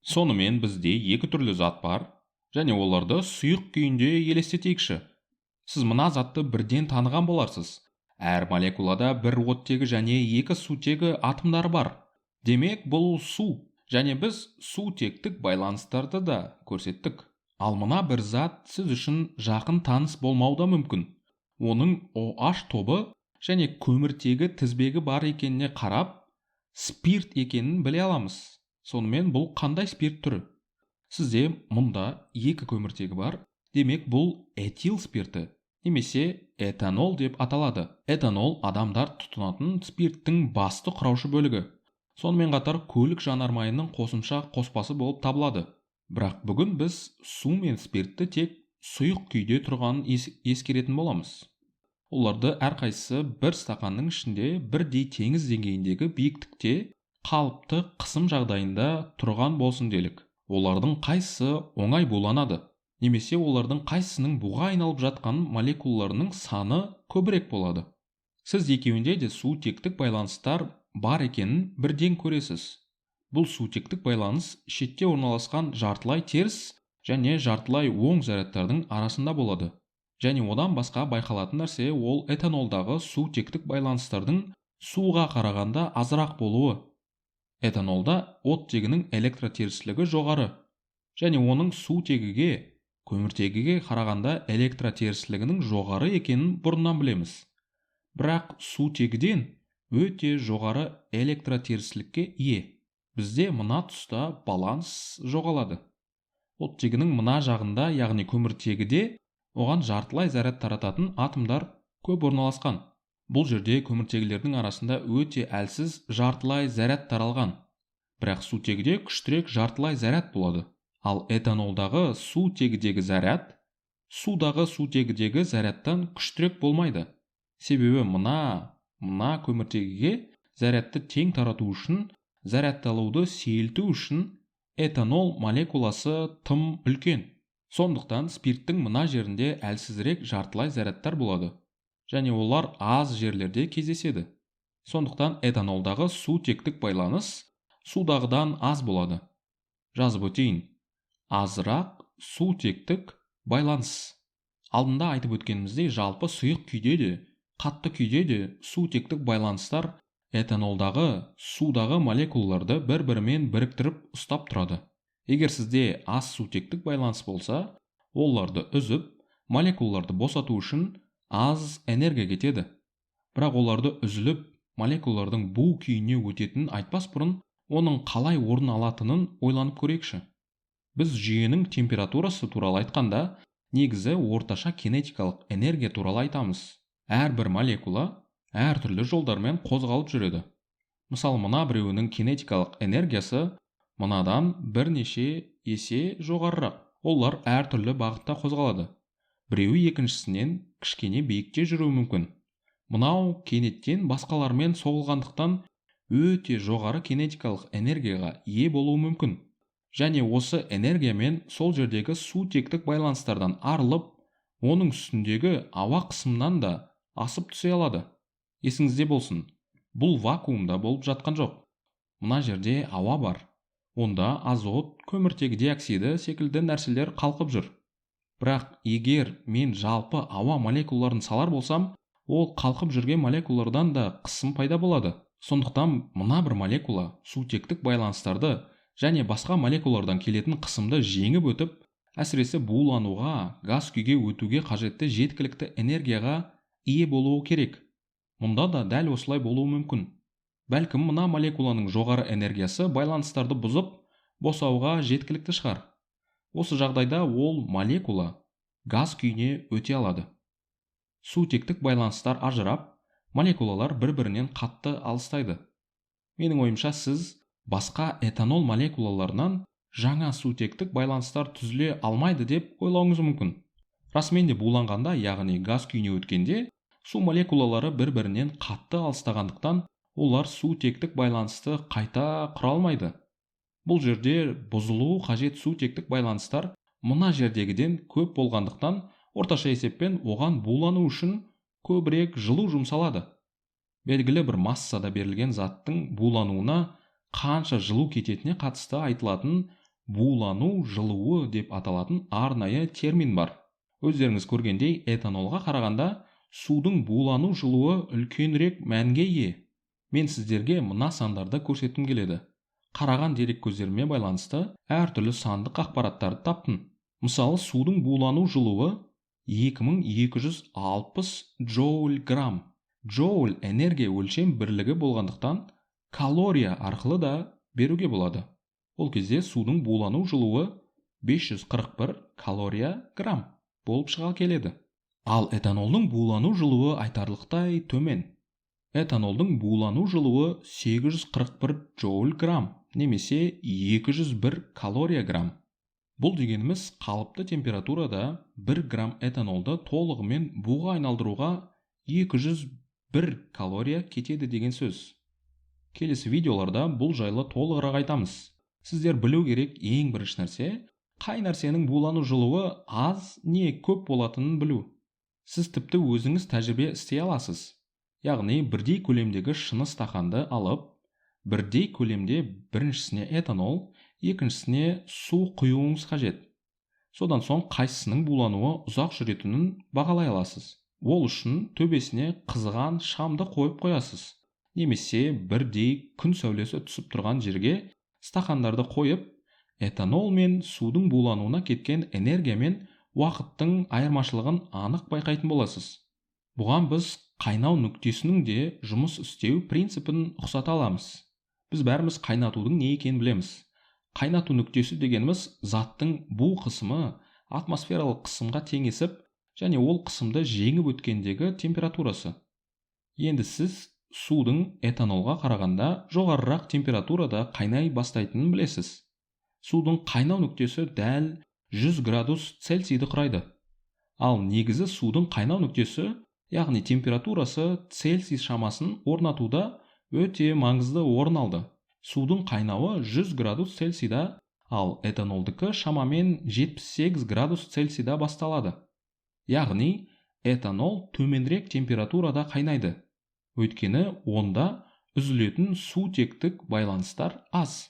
Сонымен бізде екі түрлі зат бар, және оларды сұйық күйінде елестетейікші. Сіз мына затты бірден таныған боларсыз. Әр молекулада бір оттегі және екі сутегі атомдары бар. Демек, бұл су, және біз сутектік байланыстарды да көрсеттік. Ал мына бір зат сіз үшін жақын таныс болмауы да мүмкін. Оның OH тобы және көміртегі тізбегі бар екеніне қарап, спирт екенін біле аламыз. Сонымен бұл қандай спирт түрі? Сізде мұнда екі көміртегі бар, демек бұл этил спирті, немесе этанол деп аталады. Этанол адамдар тұтынатын спирттің басты құраушы бөлігі. Сонымен қатар көлік жанармайының қосымша қоспасы болып табылады. Бірақ бүгін біз су мен спиртті тек сұйық күйде тұрғанын ескеретін боламыз. Оларды әрқайсысы бір стақанның ішінде бірдей теңіз деңгейіндегі биіктікте қалыпты қысым жағдайында тұрған болсын делік. Олардың қайсысы оңай буланады, немесе олардың қайсысының буға айналып жатқан молекулаларының саны көбірек болады. Сіз екеуінде де сутектік байланыстар бар екенін бірден көресіз. Бұл сутектік байланыс шетте орналасқан жартылай теріс және жартылай оң зарядтардың арасында болады. Және одан басқа байқалатын нәрсе ол этанолдағы сутектік байланыстардың суға қарағанда азырақ болуы. Этанолда оттегінің электротерістілігі жоғары, және оның сутегіге, көміртегіге қарағанда электротерістілігінің жоғары екенін бұрыннан білеміз. Бірақ сутегіден өте жоғары электротерістілікке ие. Бізде мына тұста баланс жоғалады. Оттегінің мына жағында, яғни көміртегіде, оған жартылай заряд тарататын атомдар көп орналасқан. Бұл жерде көміртегілердің арасында өте әлсіз жартылай заряд таралған. Бірақ сутегіде күштірек жартылай заряд болады. Ал этанолдағы сутегідегі заряд судағы сутегідегі зарядтан күштірек болмайды. Себебі мына көміртегіге зарядты тең тарату үшін, зарядталуды сейілту үшін этанол молекуласы тым үлкен. Сондықтан спирттің мына жерінде әлсізірек жартылай зарядтар болады, және олар аз жерлерде кездеседі. Сондықтан этанолдағы сутектік байланыс судағыдан аз болады. Жазып өтейін. Азырақ сутектік байланыс. Алдында айтып өткеніміздей, жалпы сұйық күйде де, қатты күйде де сутектік байланыстар этанолдағы судағы молекулаларды бір-бірімен біріктіріп ұстап тұрады. Егер сізде аз сутектік байланыс болса, оларды үзіп, молекулаларды босату үшін аз энергия кетеді. Бірақ оларды үзіліп, молекулалардың бу күйіне өтетінін айтпас бұрын, оның қалай орын алатынын ойланып көрейікші. Біз жүйенің температурасы туралы айтқанда, негізі орташа кинетикалық энергия туралы айтамыз. Әрбір молекула әртүрлі жолдармен қозғалып жүреді. Мысалы, мына біреуінің кинетикалық энергиясы мынадан бірнеше есе жоғарырақ. Олар әртүрлі бағытта қозғалады. Біреуі екіншісінен кішкене биікте жүруі мүмкін. Мынау кенеттен басқалармен соғылғандықтан өте жоғары кинетикалық энергияға ие болуы мүмкін. Және осы энергиямен сол жердегі сутектік байланыстардан арылып, оның үстіндегі ауа қысымынан да асып түсе алады. Есіңізде болсын, бұл вакуумда болып жатқан жоқ. Мына жерде ауа бар. Онда азот, көміртегі диоксиді секілді нәрселер қалқып жүр. Бірақ егер мен жалпы ауа молекулаларын салар болсам, ол қалқып жүрген молекулалардан да қысым пайда болады. Сондықтан мына бір молекула сутектік байланыстарды және басқа молекулалардан келетін қысымды жеңіп өтіп, әсіресе булануға, газ күйге өтуге қажетті жеткілікті энергияға ие болуы керек. Мұнда да дәл осылай болуы мүмкін. Бәлкім мына молекуланың жоғары энергиясы байланыстарды бұзып, босауға жеткілікті шығар. Осы жағдайда ол молекула газ күйіне өте алады. Сутектік байланыстар ажырап, молекулалар бір-бірінен қатты алыстайды. Менің ойымша, сіз басқа этанол молекулаларынан жаңа сутектік байланыстар түзіле алмайды деп ойлауыңыз мүмкін. Расымен де буланғанда, яғни газ күйіне өткенде, су молекулалары бір-бірінен қатты алыстағандықтан, олар сутектік байланысты қайта құра алмайды. Бұл жерде бұзылуы қажет сутектік байланыстар мына жердегіден көп болғандықтан, орташа есеппен оған булану үшін көбірек жылу жұмсалады. Белгілі бір массада берілген заттың булануына қанша жылу кететіне қатысты айтылатын булану жылуы деп аталатын арнайы термин бар. Өздеріңіз көргендей, этанолға қарағанда судың булану жылуы үлкенірек мәнге ие. Мен сіздерге мына сандарды көрсеткім келеді. Қараған дерек көздеріме байланысты әртүрлі сандық ақпараттарды таптым. Мысалы, судың булану жылуы 2260 джоуль-грамм. Джоуль энергия өлшем бірлігі болғандықтан калория арқылы да беруге болады. Ол кезде судың булану жылуы 541 калория-грамм болып шыға келеді. Ал этанолдың булану жылуы айтарлықтай төмен. Этанолдың булану жылуы 841 джоуль-грамм немесе 201 калория-грамм. Бұл дегеніміз қалыпты температурада 1 грамм этанолды толығымен буға айналдыруға 201 калория кетеді деген сөз. Келесі видеоларда бұл жайлы толығырақ айтамыз. Сіздер білу керек ең бірінші нәрсе, қай нәрсенің булану жылуы аз не көп болатынын білу. Сіз тіпті өзіңіз тәжірибе істей аласыз. Яғни бірдей көлемдегі шыны стақанды алып, бірдей көлемде біріншісіне этанол, екіншісіне су құюыңыз қажет. Содан соң қайсысының булануы ұзақ жүретінін бағалай аласыз. Ол үшін төбесіне қызған шамды қойып қоясыз. Немесе бірдей күн сәулесі түсіп тұрған жерге стақандарды қойып, этанол мен судың булануына кеткен энергия мен уақыттың айырмашылығын анық байқайтын боласыз. Бұған біз қайнау нүктесінің де жұмыс істеу принципін ұқсата аламыз. Біз бәріміз қайнатудың не екенін білеміз. Қайнату нүктесі дегеніміз заттың бу қысымы атмосфералық қысымға теңесіп, және ол қысымды жеңіп өткендегі температурасы. Енді сіз судың этанолға қарағанда жоғарырақ температурада қайнай бастайтынын білесіз. Судың қайнау нүктесі дәл 100 градус Цельсийді құрайды. Ал негізі судың қайнау нүктесі, яғни температурасы Цельсий шамасын орнатуда өте маңызды орын алды. Судың қайнауы 100 градус Цельсийда, ал этанолдікі шамамен 78 градус Цельсийда басталады. Яғни, этанол төменірек температурада қайнайды. Өйткені онда үзілетін сутектік байланыстар аз.